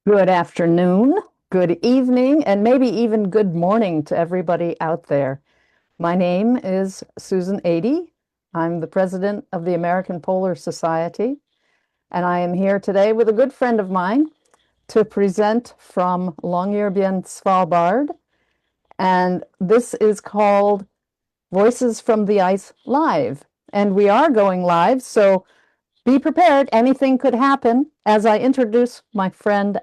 Good afternoon, good evening, and maybe even good morning to everybody out there. My name is Susan Ady. I'm the president of the American Polar Society, and I am here today with a good friend of mine to present from Longyearbyen, Svalbard. And this is called Voices from the Ice Live. And we are going live, so be prepared. Anything could happen as I introduce my friend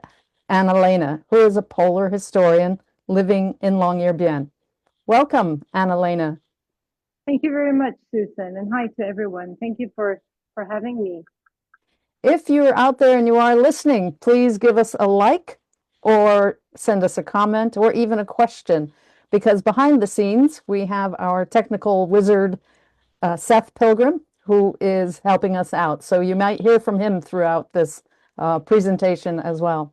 Lena, who is a polar historian living in Longyearbyen. Welcome, Lena. Thank you very much, Susan, and hi to everyone. Thank you for having me. If you're out there and you are listening, please give us a like or send us a comment or even a question, because behind the scenes, we have our technical wizard, Seth Pilgrim, who is helping us out. So you might hear from him throughout this presentation as well.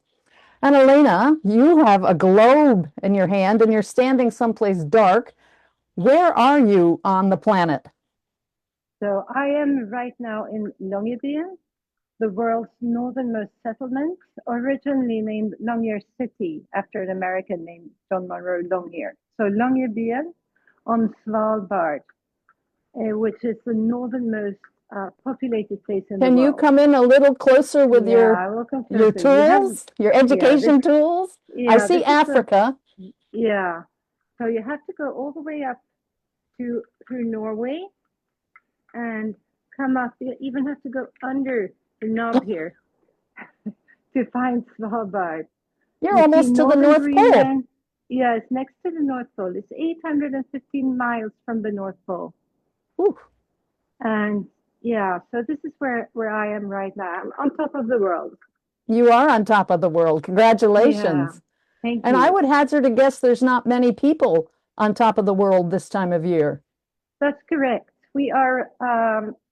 And Lena, you have a globe in your hand and you're standing someplace dark. Where are you on the planet? So I am right now in Longyearbyen, the world's northernmost settlement, originally named Longyear City after an American named John Monroe Longyear. So Longyearbyen on Svalbard, which is the northernmost populated place in the Can you world. come in a little closer with Yeah, I will come your closer. You have, tools, your education tools? I yeah, see this is Africa. yeah. So you have to go all the way up to through Norway and come up. You even have to go under the knob here to find Svalbard. You're You see almost to the northern North Pole. Greenland. Yeah, it's next to the North Pole. It's 815 miles from the North Pole. Whew. And yeah, so this is where I am right now. I'm on top of the world. You are on top of the world. Yeah, Congratulations. thank And I you. would hazard a guess there's not many people on top of the world this time of year. That's correct. We are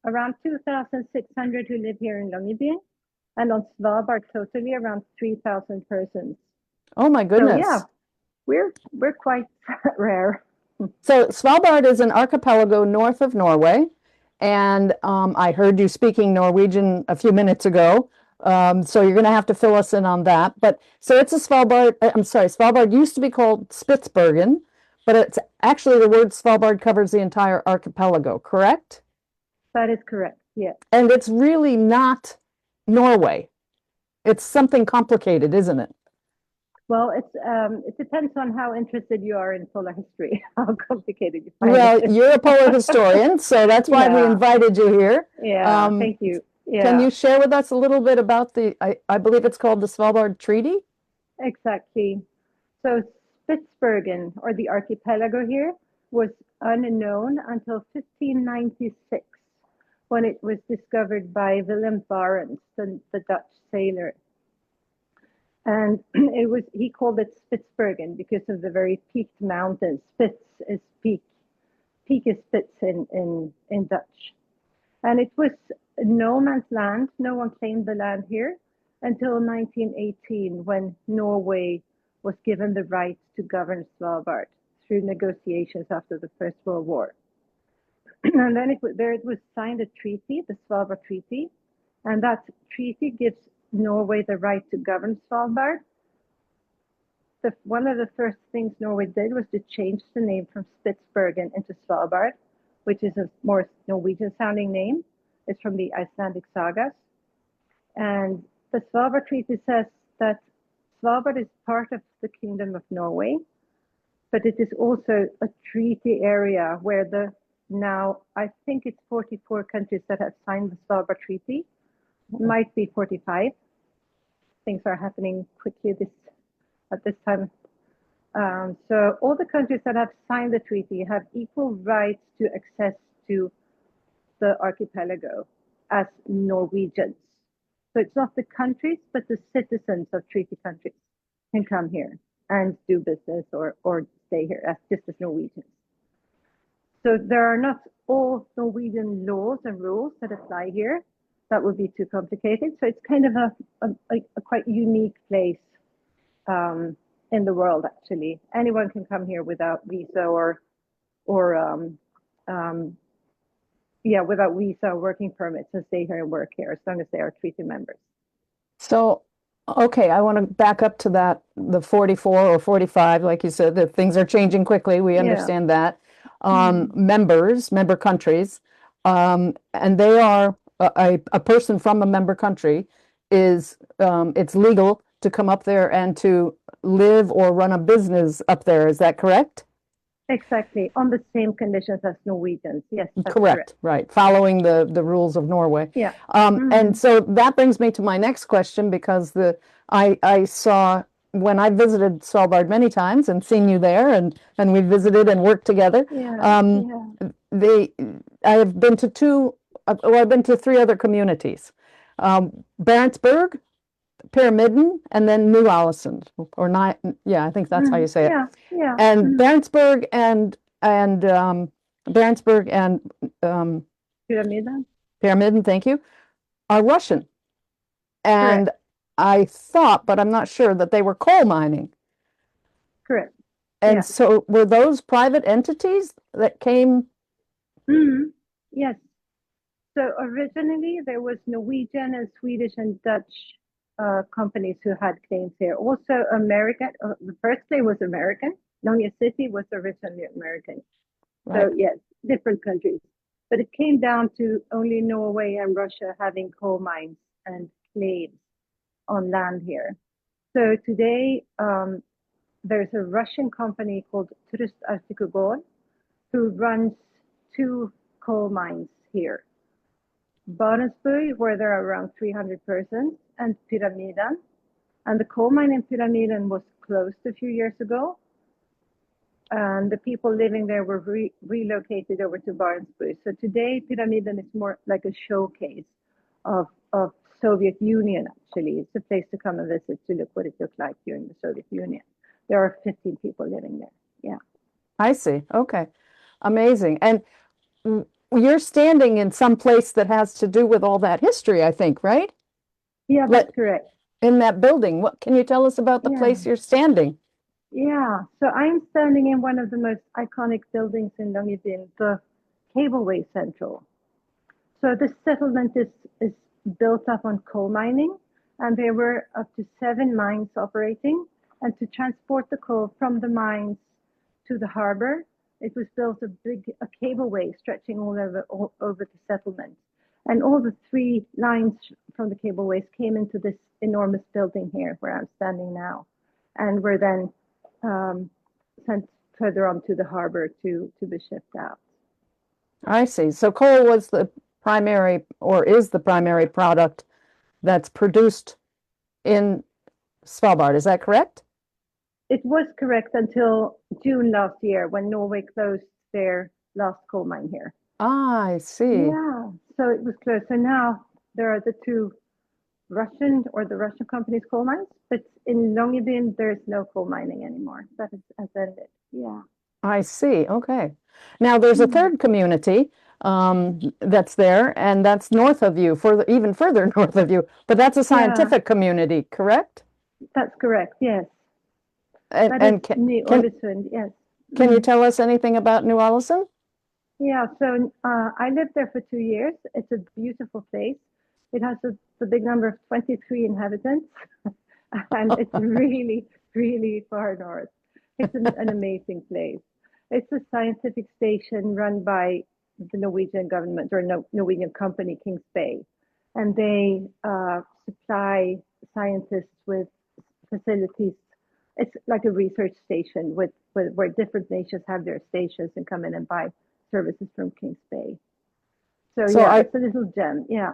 around 2,600 who live here in Longyearbyen, and on Svalbard, totally around 3,000 persons. Oh my So yeah, goodness. we're quite rare. So Svalbard is an archipelago north of Norway, and I heard you speaking Norwegian a few minutes ago. So you're going to have to fill us in on that. But so it's a Svalbard. I'm sorry, Svalbard used to be called Spitsbergen, but it's actually the word Svalbard covers the entire archipelago, correct? That is correct. Yeah. And it's really not Norway. It's something complicated, isn't it? Well, it depends on how interested you are in polar history, how complicated you find Well, it. you're a polar historian, so that's why we Yeah. invited you here. Yeah. Um, Thank you. Can Yeah. you share with us a little bit about I believe it's called the Svalbard Treaty? Exactly. So Spitsbergen, or the archipelago here, was unknown until 1596, when it was discovered by Willem Barents, the Dutch sailor. And he called it Spitsbergen because of the very peaked mountains. Spitz is peak. Peak is Spitz in Dutch. And it was no man's land. No one claimed the land here until 1918, when Norway was given the right to govern Svalbard through negotiations after the First World War. And then it was signed a treaty, the Svalbard Treaty, and that treaty gives Norway the right to govern Svalbard. One of the first things Norway did was to change the name from Spitsbergen into Svalbard, which is a more Norwegian sounding name. It's from the Icelandic sagas. And the Svalbard Treaty says that Svalbard is part of the Kingdom of Norway, but it is also a treaty area where now I think it's 44 countries that have signed the Svalbard Treaty, might be 45. Things are happening quickly at this time. So all the countries that have signed the treaty have equal rights to access to the archipelago as Norwegians. So it's not the countries, but the citizens of treaty countries can come here and do business or stay here as just as Norwegians. So there are not all Norwegian laws and rules that apply here. That would be too complicated. So it's kind of a quite unique place in the world, actually. Anyone can come here without visa or without visa or working permits and stay here and work here as long as they are treaty members. So Okay, I want to back up to that, the 44 or 45, like you said, that things are changing quickly. We Yeah. understand that. Mm. Member countries, and they are a person from a member country is it's legal to come up there and to live or run a business up there. Is that correct? Exactly. On the same conditions as Norwegians. Yes, that's correct. Correct, right. Following the rules of Norway. Yeah. And Mm. so that brings me to my next question because I saw when I visited Svalbard many times and seen you there and we visited and worked together. Yeah. Um, Yeah. they I have been to well, I've been to three other communities. Barentsburg, Pyramiden, and then New Allison or not. Yeah, I think that's how you Mm. say it. Yeah. Yeah. And Mm. Barentsburg and um, Pyramiden. Pyramiden, thank you, are Russian. Correct. And I thought, but I'm not sure, that they were coal mining. Correct. And Yeah. so were those private entities that came? Mm. Yes. So originally there was Norwegian and Swedish and Dutch companies who had claims here. Also American. The first day was American. Longyear City was originally American. Right. So yes, different countries. But it came down to only Norway and Russia having coal mines and claims on land here. So today there's a Russian company called Turist Artikogol who runs two coal mines here. Barentsburg, where there are around 300 persons, and Pyramiden. And the coal mine in Pyramiden was closed a few years ago. And the people living there were relocated over to Barentsburg. So today, Pyramiden is more like a showcase of Soviet Union, actually. It's a place to come and visit to look what it looked like during the Soviet Union. There are 15 people living there. Yeah. I see. Okay. Amazing. And you're standing in some place that has to do with all that history, I think, right? Yeah, that's Let correct. in that building. What can you tell us about the Yeah. place you're standing? Yeah. So I'm standing in one of the most iconic buildings in Longyearbyen, the Cableway Central. So this settlement is built up on coal mining, and there were up to 7 mines operating. And to transport the coal from the mines to the harbor, it was built a cableway stretching all over the settlement. And all the 3 lines from the cableways came into this enormous building here where I'm standing now, and were then um, sent further on to the harbor to be shipped out. I see. So coal was the primary or is the primary product that's produced in Svalbard. Is that correct? It was correct until June last year when Norway closed their last coal mine here. Ah, I see. Yeah, so it was closed. So now there are the two the Russian company's coal mines, but in Longyearbyen there's no coal mining anymore. Has ended. Yeah. I see. Okay. Now there's a Hmm. third community that's there, and that's north of you, further, even further north of you. But that's a Yeah, scientific community, correct? that's correct. Yes, And that is and New can Orleans. Yes. can you Mm. tell us anything about New Allison? Yeah, so I lived there for 2 years. It's a beautiful place. It has the big number of 23 inhabitants, and it's really, really far north. It's an amazing place. It's a scientific station run by the Norwegian government or Norwegian company, Kings Bay, and they supply scientists with facilities. It's like a research station with where different nations have their stations and come in and buy services from Kings Bay. So So yeah, I it's a little gem. Yeah,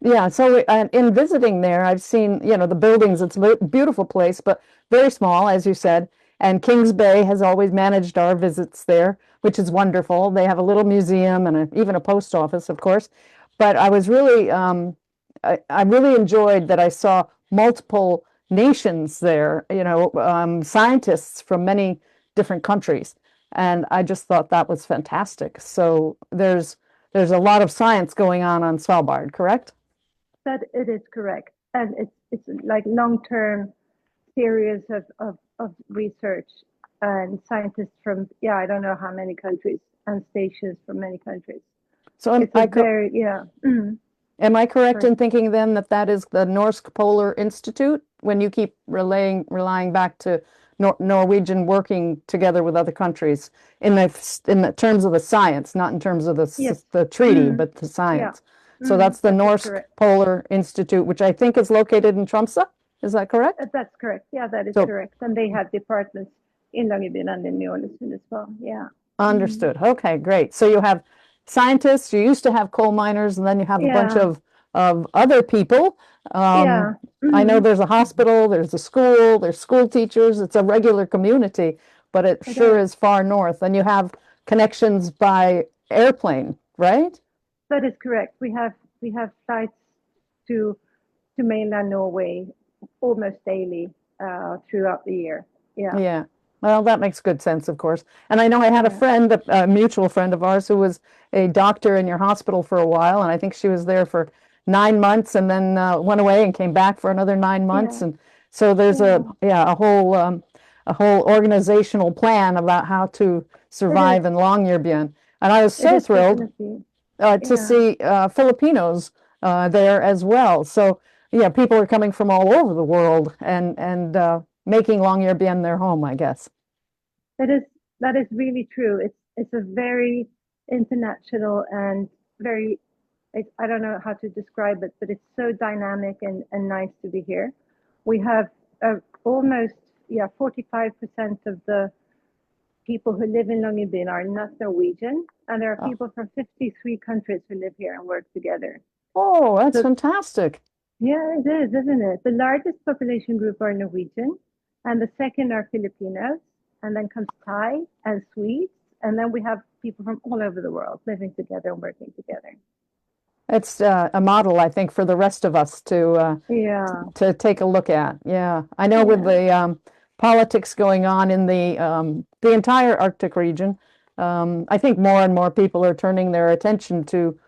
Yeah, so in visiting there, I've seen, the buildings. It's a beautiful place, but very small, as you said. And Kings Bay has always managed our visits there, which is wonderful. They have a little museum and even a post office, of course. But I was really, I really enjoyed that I saw multiple nations there, scientists from many different countries. And I just thought that was fantastic. So there's a lot of science going on Svalbard, correct? that it is correct, and it's like long term series of research and scientists from I don't know how many countries and stations from many countries. So It's a very yeah. Mm. Am I correct Correct. in thinking then that that is the Norsk Polar Institute when you keep relying back to Norwegian working together with other countries in the terms of the science, not in terms of Yes. the treaty, Mm. but the Yeah. science. So that's the That is Norsk correct. Polar Institute, which I think is located in Tromsø. Is that correct? That's correct. Yeah, that is So correct. And they have departments in Longyearbyen and in Ny-Ålesund as well. Yeah. Mm. understood. Okay, great. So you have scientists, you used to have coal miners, and then you have a bunch Yeah. of other people. Um, Yeah. I know Mm. there's a hospital, there's a school, there's school teachers. It's a regular community, but it It sure is. is far north. And you have connections by airplane, right? That is correct. We have flights to mainland Norway almost daily throughout the year. Yeah. Yeah. Well, that makes good sense, of course. And I know I had a Yeah. friend, a mutual friend of ours, who was a doctor in your hospital for a while, and I think she was there for 9 months and then went away and came back for another 9 months. Yeah. And so there's Yeah. a whole organizational plan about how to It is. survive in Longyearbyen. And I was It so is thrilled definitely. to Yeah. see Filipinos there as well. So yeah, people are coming from all over the world and making Longyearbyen their home, I guess. That is that is really true. It's a very international and very I don't know how to describe it, but it's so dynamic and nice to be here. We have almost 45% of the people who live in Longyearbyen are not Norwegian, and there are Oh, people from 53 countries who live here and work together. oh, that's So fantastic. yeah, it is, isn't it? The largest population group are Norwegian, and the second are Filipinos, and then comes Thai and Swedes, and then we have people from all over the world living together and working together. It's a model, I think, for the rest of us Yeah, to take a look at. Yeah, I know with yeah, the politics going on in the entire Arctic region, I think more and more people are turning their attention to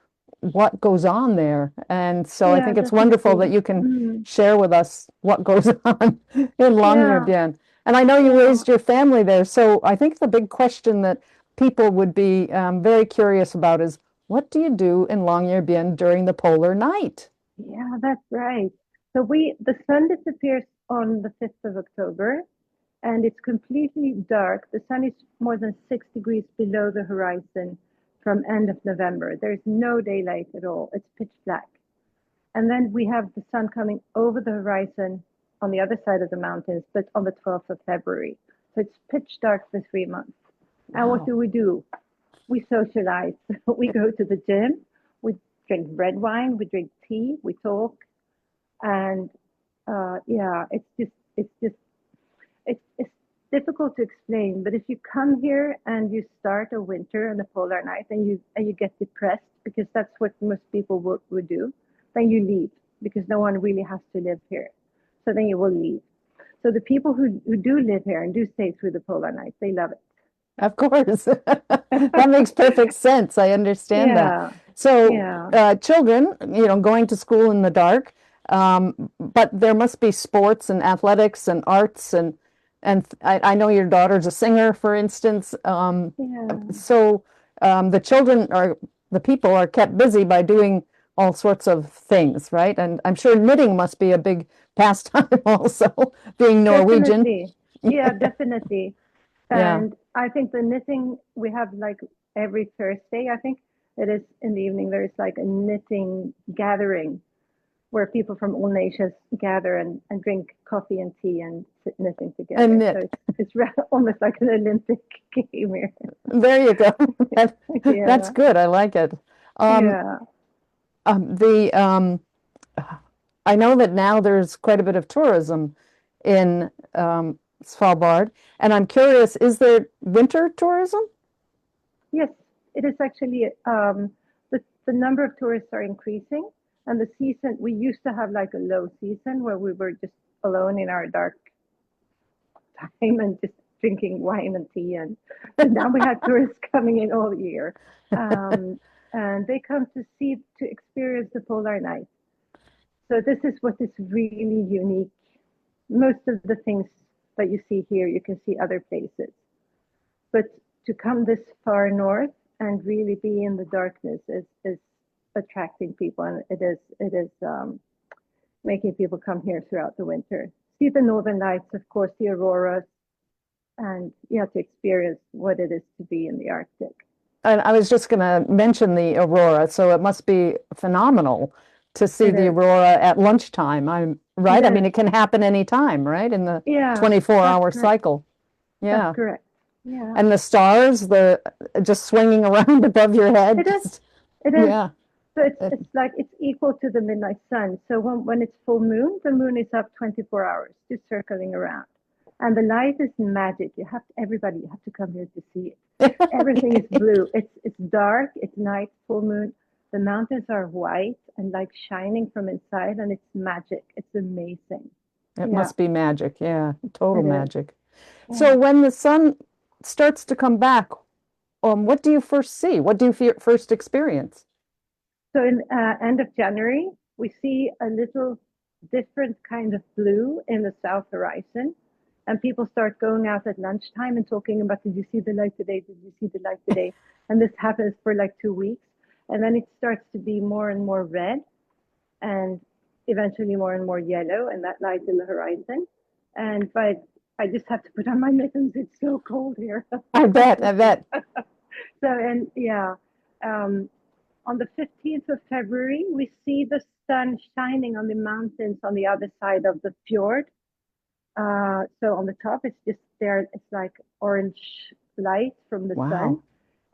what goes on there. And so I yeah, think it's wonderful that definitely. you can Mm. share with us what goes on in Yeah, Longyearbyen. And I know you yeah, raised your family there. So I think the big question that people would be very curious about is what do you do in Longyearbyen during the polar night? yeah, that's right. So the sun disappears on the 5th of October, and it's completely dark. The sun is more than 6 degrees below the horizon from end of November. There's no daylight at all. It's pitch black. And then we have the sun coming over the horizon on the other side of the mountains, but on the 12th of February. So it's pitch dark for 3 months. And what Wow. do? We socialize. We go to the gym. We drink red wine. We drink tea. We talk. And yeah, it's difficult to explain. But if you come here and you start a winter and a polar night, and you get depressed because that's what most people would do, then you leave because no one really has to live here. So then you will leave. So the people who do live here and do stay through the polar night, they love Of course. That it. makes perfect sense. I understand that. Yeah, So, yeah, children, going to school in the dark, but there must be sports and athletics and arts and I know your daughter's a singer, for instance. yeah. So the people are kept busy by doing all sorts of things, right? And I'm sure knitting must be a big pastime also, being Norwegian. Definitely. Yeah, definitely. Yeah. And I think the knitting we have like every Thursday, I think it is in the evening, there's like a knitting gathering where people from all nations gather and drink coffee and tea and sit knitting And together. So knit. it's almost like an Olympic game here. There you go. That, that's Yeah, good. I like it. Um, yeah. the I know that now there's quite a bit of tourism in Svalbard, and I'm curious, is there winter tourism? Yes, it is actually the number of tourists are increasing, and the season we used to have like a low season where we were just alone in our dark time and just drinking wine and tea, and but now we have tourists coming in all year, um, and they come to experience the polar night. So this is what is really unique. Most of the things that you see here, you can see other places. But to come this far north and really be in the darkness is attracting people, and it is making people come here throughout the winter. See the northern lights, of course, the auroras, and to experience what it is to be in the Arctic. And I was just going to mention the aurora, so it must be phenomenal to see It the is. aurora at lunchtime. I'm It right. I mean, is. it can happen anytime, right? In the Yeah, that's 24-hour correct. cycle. That's Yeah. correct. Yeah. And the stars, the just swinging around above your head. It is. Just, It is. yeah. So it's It- it's like it's equal to the midnight sun. So when it's full moon, the moon is up 24 hours, just circling around. And the light is magic. Everybody, you have to come here to see it. Everything is Okay. blue. It's dark, it's night, full moon. The mountains are white and like shining from inside, and it's magic. It's amazing. It Yeah, must be magic. Yeah. Total it is. magic. Yeah. So when the sun starts to come back, what do you first see? What do you first experience? So in end of January, we see a little different kind of blue in the south horizon. And people start going out at lunchtime and talking about, did you see the light today? Did you see the light today? And this happens for like 2 weeks. And then it starts to be more and more red and eventually more and more yellow, and that light in the horizon. But I just have to put on my mittens. It's so cold here. I bet. I bet. So, and yeah, um, on the 15th of February, we see the sun shining on the mountains on the other side of the fjord. So on the top, it's just there, it's like orange light from the sun. Wow.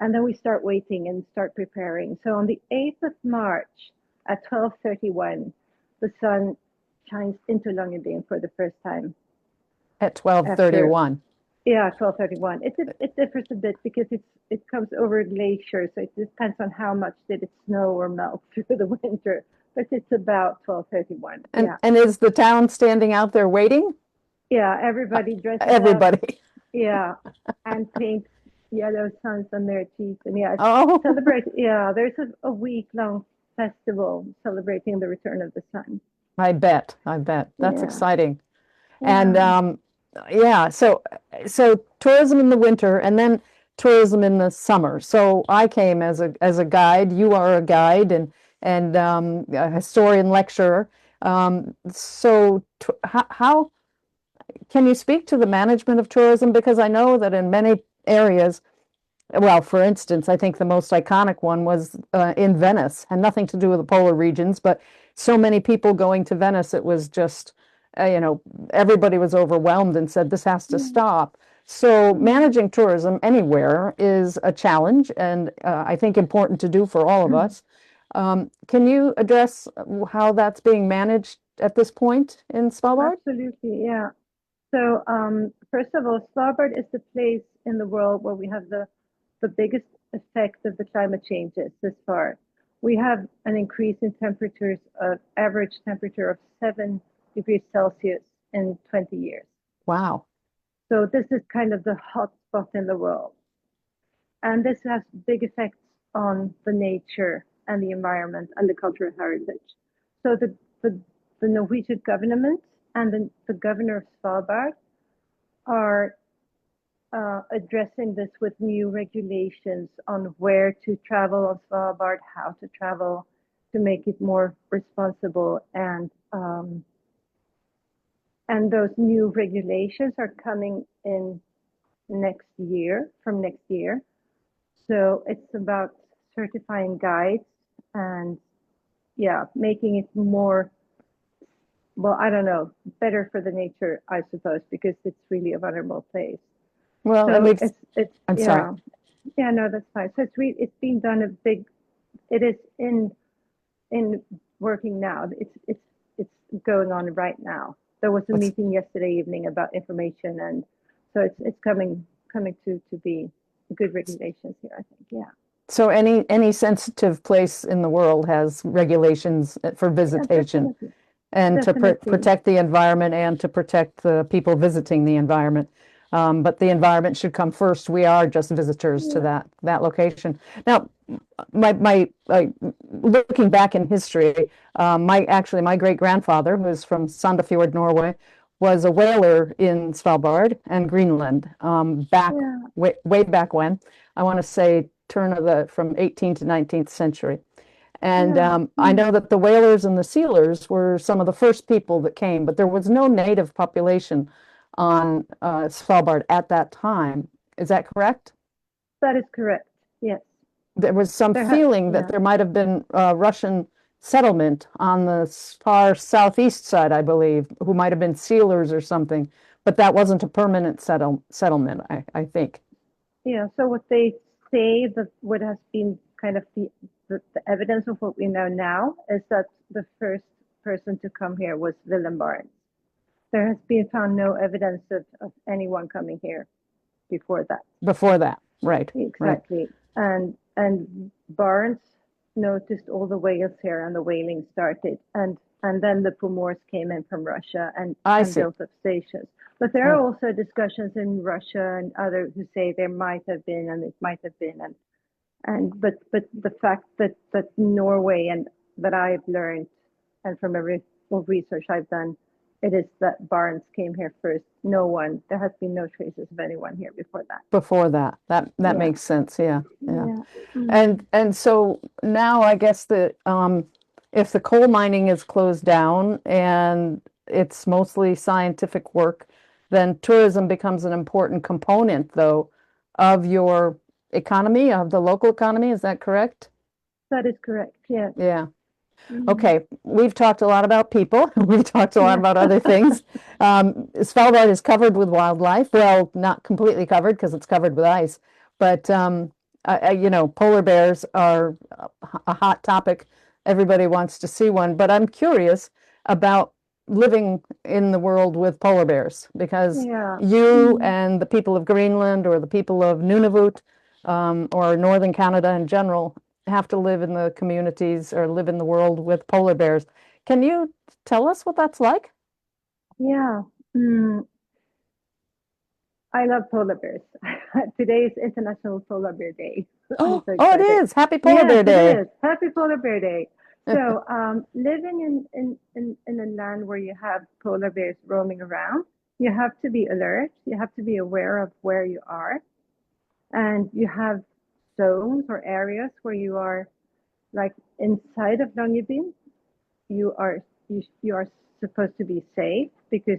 And then we start waiting and start preparing. So on the 8th of March at 12:31, the sun shines into Longyearbyen for the first time At after, 12:31. 12:31. It differs a bit because it comes over a glacier, so it depends on how much did it snow or melt through the winter. But it's about 12:31. And Yeah. and is the town standing out there waiting? Yeah, Uh, everybody dresses up. Everybody. Yeah, and paints yellow suns on their cheeks. And yeah, Oh, celebrate. Yeah, there's a week-long festival celebrating the return of the sun. I bet. I bet. That's Yeah, exciting. And yeah. yeah, so tourism in the winter and then tourism in the summer. So I came as a guide. You are a guide and a historian lecturer. So how can you speak to the management of tourism? Because I know that in many areas, well, for instance, I think the most iconic one was in Venice, and nothing to do with the polar regions, but so many people going to Venice, it was just, everybody was overwhelmed and said this has to Mm, stop. So mm. managing tourism anywhere is a challenge, and I think important to do for all of us. Can you address how that's being managed at this point in Svalbard? Absolutely, yeah. So, first of all, Svalbard is the place in the world where we have the biggest effect of the climate changes this far. We have an increase in temperatures of average temperature of 7 degrees Celsius in 20 years. Wow. So this is kind of the hot spot in the world. And this has big effects on the nature and the environment and the cultural heritage. So the, the Norwegian government and the governor of Svalbard are addressing this with new regulations on where to travel on Svalbard, how to travel to make it more responsible. And those new regulations are coming in from next year. So it's about certifying guides and yeah, making it more, well, I don't know, better for the nature, I suppose, because it's really a vulnerable place. Well, and So we've, it's I'm sorry. yeah, yeah, no, that's fine. So it's being done a big, it is in working now. It's going on right now. There was a What's meeting yesterday evening about information, and so it's coming to be good regulations here, I think. Yeah. So any sensitive place in the world has regulations for Yeah, visitation definitely. and to Definitely. protect the environment and to protect the people visiting the environment. But the environment should come first. We are just visitors to Yeah. that location. Now, my looking back in history, my great grandfather, who's from Sandefjord, Norway, was a whaler in Svalbard and Greenland back Yeah. way back when. I want to say turn of the from 18th to 19th century. And Yeah. I Mm. know that the whalers and the sealers were some of the first people that came, but there was no native population on Svalbard at that time. Is that correct? That is correct. Yes. There was some feeling that Yeah. there might have been Russian settlement on the far southeast side, I believe, who might have been sealers or something, but that wasn't a permanent settlement, I think. Yeah. So what they say that what has been kind of the evidence of what we know now is that the first person to come here was Willem Barents. There has been found no evidence of anyone coming here before that. Before that, right, right. Exactly. And Barents noticed all the whales here and the whaling started. And then the Pomors came in from Russia I and see. built up stations. But there are Right. also discussions in Russia and others who say there might have been and it might have been but the fact that Norway and that I've learned and from every research I've done, it is that Barents came here first. No one, there has been no traces of anyone here before that. Before that. That Yeah. makes sense. Yeah, yeah. Yeah. Mm. And so now I guess that if the coal mining is closed down and it's mostly scientific work, then tourism becomes an important component, though, of your economy, of the local economy. Is that correct? That is correct. Yes. Yeah. Mm. Okay, we've talked a lot about people. We've talked a lot Yeah. about other things. Svalbard is covered with wildlife. Well, not completely covered because it's covered with ice, but polar bears are a hot topic. Everybody wants to see one, but I'm curious about living in the world with polar bears because Yeah. you Mm. and the people of Greenland or the people of Nunavut or northern Canada in general have to live in the communities or live in the world with polar bears. Can you tell us what that's like? Yeah. Mm. I love polar bears. Today is International Polar Bear Day. I'm Oh, so oh, it excited. is. Happy Polar Yes, Bear it Day. is. Happy Polar Bear Day. So, living in a land where you have polar bears roaming around, you have to be alert. You have to be aware of where you are. And you have zones or areas where you are like inside of Longyearbyen. You are supposed to be safe because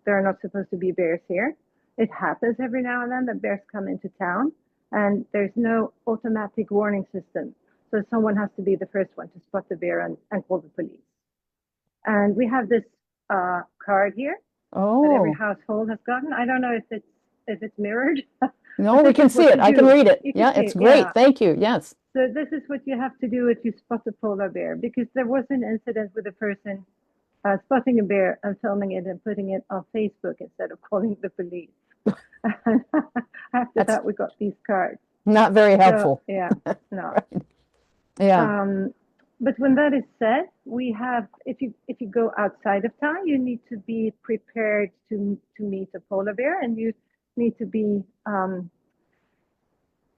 there are not supposed to be bears here. It happens every now and then that bears come into town, and there's no automatic warning system. So someone has to be the first one to spot the bear and call the police. And we have this card here that every Oh, household has gotten. I don't know if it's mirrored, no, but we this can is see what it. you I can do. read it. You can Yeah, see it's it, great. yeah. Thank you. Yes. So this is what you have to do if you spot a polar bear, because there was an incident with a person spotting a bear and filming it and putting it on Facebook instead of calling the police. After That's that, we got these cards. not very So helpful. yeah, no. Right. Yeah. Um, but when that is said, we have if you go outside of town, you need to be prepared to meet a polar bear, and you need to be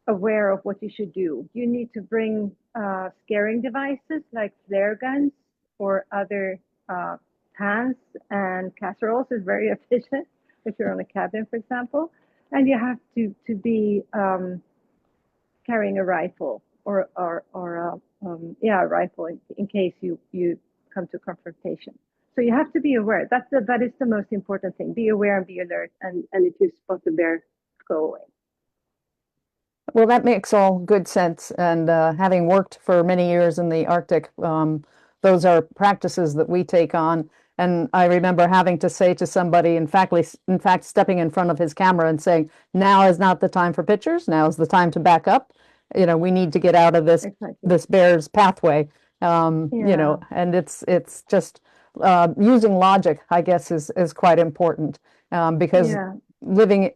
aware of what you should do. You need to bring scaring devices like flare guns or other pans and casseroles is very efficient if you're on a cabin, for example. And you have to be carrying a rifle or a rifle in case you come to confrontation. So you have to be aware. That is the most important thing. Be aware and be alert. And if you spot the bear, go away. Well, that makes all good sense. And having worked for many years in the Arctic, those are practices that we take on. And I remember having to say to somebody, in fact, stepping in front of his camera and saying, "Now is not the time for pictures. Now is the time to back up. We need to get out of Exactly. this bear's pathway." Yeah. And it's just using logic, I guess, is quite important because Yeah.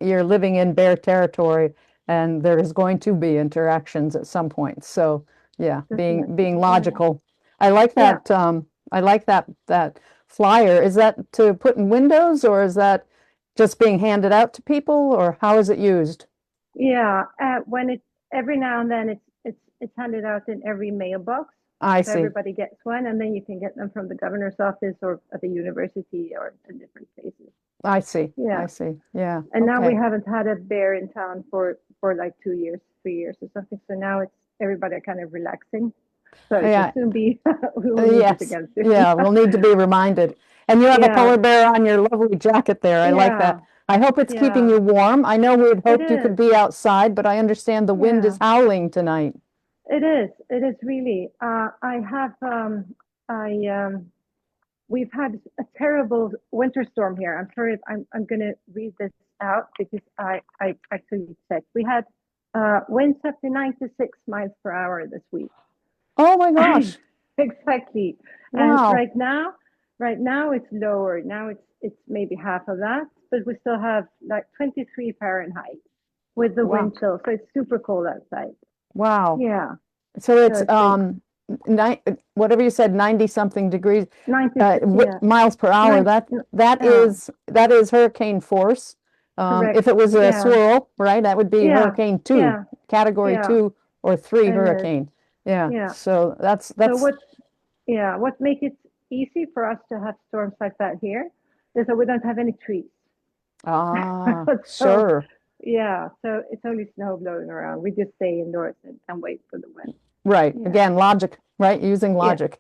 you're living in bear territory and there is going to be interactions at some point. So yeah, being Definitely. Yeah. logical. I like Yeah. that. I like that flyer. Is that to put in windows or is that just being handed out to people or how is it used? Yeah. When it's every now and then it's handed out in every mailbox. I So see. everybody gets one, and then you can get them from the governor's office or at the university or in different places. I see. Yeah. I see. Yeah. And now we Okay. haven't had a bear in town for like 2 years, 3 years or something. So now it's everybody kind of relaxing. So it will Yeah, soon be, we will need it yes, again soon. yeah, we'll need to be reminded. And you have a Yeah, polar bear on your lovely jacket there. I like yeah, that. I hope it's keeping yeah. you warm. I know we had It hoped you could is. be outside, but I understand the wind is Yeah, howling tonight. it is. It is really. I have, I, we've had a terrible winter storm here. I'm sorry if I'm going to read this out because I actually checked. We had winds up to 96 miles per hour this week. Oh my gosh. Exactly. And Wow. right now it's lower. Now it's maybe half of that, but we still have like 23 Fahrenheit with the Wow. wind chill. So it's super cold outside. Wow. Yeah. So So it's it's been whatever you said, 90 something degrees 96, yeah. miles per hour. Nine, That yeah, that is hurricane force. correct. If it was a Yeah. swirl, right, that would be Yeah. hurricane two, Yeah. category Yeah. 2 or 3 It is. hurricane. Yeah. Yeah. So So that's what makes it easy for us to have storms like that here is that we don't have any trees. So sure. yeah, so it's only snow blowing around. We just stay indoors and wait for the wind. Right. Yeah, Again, logic, right? Using yeah, logic.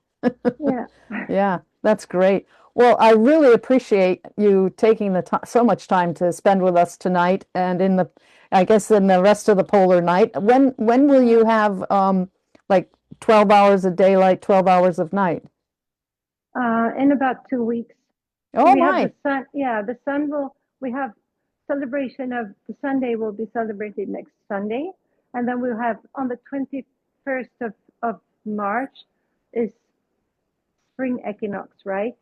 yeah. Yeah, that's great. Well, I really appreciate you taking the time, so much time to spend with us tonight and I guess in the rest of the polar night. When will you Yeah. have like 12 hours of daylight, 12 hours of night? In about 2 weeks. So Oh we have the my. sun. Yeah, the sun will. We have celebration of the Sunday will be celebrated next Sunday, and then we'll have on the 21st of March is spring equinox, right?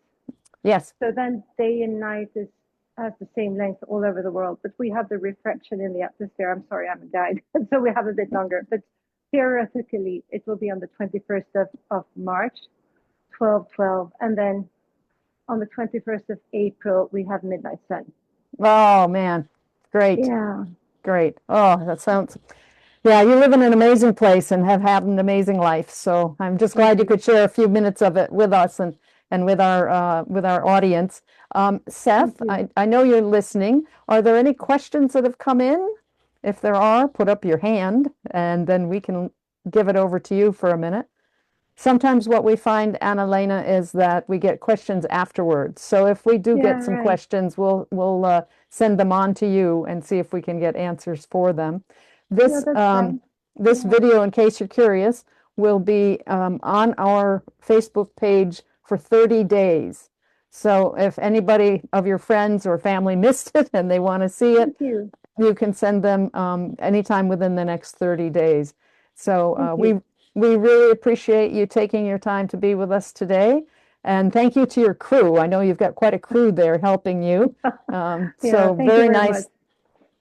Yes. So then day and night is has the same length all over the world, but we have the refraction in the atmosphere. I'm sorry, I'm a guide, so we have a bit longer. But theoretically, it will be on the 21st of March, 12:12, and then on the 21st of April, we have midnight sun. Oh man. Great. Yeah, Great. Oh, that sounds, yeah, you live in an amazing place and have had an amazing life. So I'm just thank glad you you. could share a few minutes of it with us and with our audience. Thank Seth, you. I know you're listening. Are there any questions that have come in? If there are, put up your hand and then we can give it over to you for a minute. Sometimes what we find, Anna Lena, is that we get questions afterwards. So if we do Yeah, get some right. questions, we'll send them on to you and see if we can get answers for them. Yeah, This that's fine. this Yeah. video, in case you're curious, will be on our Facebook page for 30 days. So if anybody of your friends or family missed it and they want to see it, Thank you. you can send them anytime within the next 30 days. So Thank you. we really appreciate you taking your time to be with us today. And thank you to your crew. I know you've got quite a crew there helping you. Yeah, So thank you very very much. nice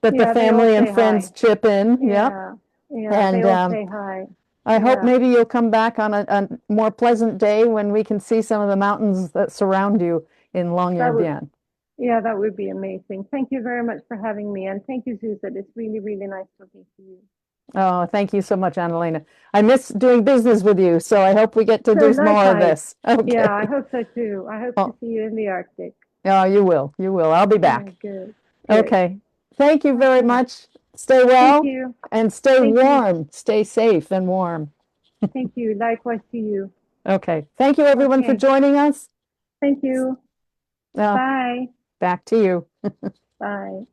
that the Yeah, they all family and say friends hi. chip in. Yep. Yeah, yeah, they And all say hi. I hope Yeah, maybe you'll come back on a more pleasant day when we can see some of the mountains that surround you in that would, Longyearbyen. yeah, that would be amazing. Thank you very much for having me. And thank you, Susan. It's really, really nice talking to you. Oh, thank you so much, Annalena. I miss doing business with you, so I hope we get to So do more of likewise. this. Yeah, I Okay. hope so too. I hope to Oh, see you in the Arctic. oh, you will. You will. I'll be Yeah, back. good. Good. Okay. Thank you very Okay. much. Stay Thank well you. and stay Thank you. warm. Stay safe and warm. Thank you. Likewise to you. Okay. Thank you, everyone, for Okay. joining us. Thank you. Uh, Bye. Back to you. Bye.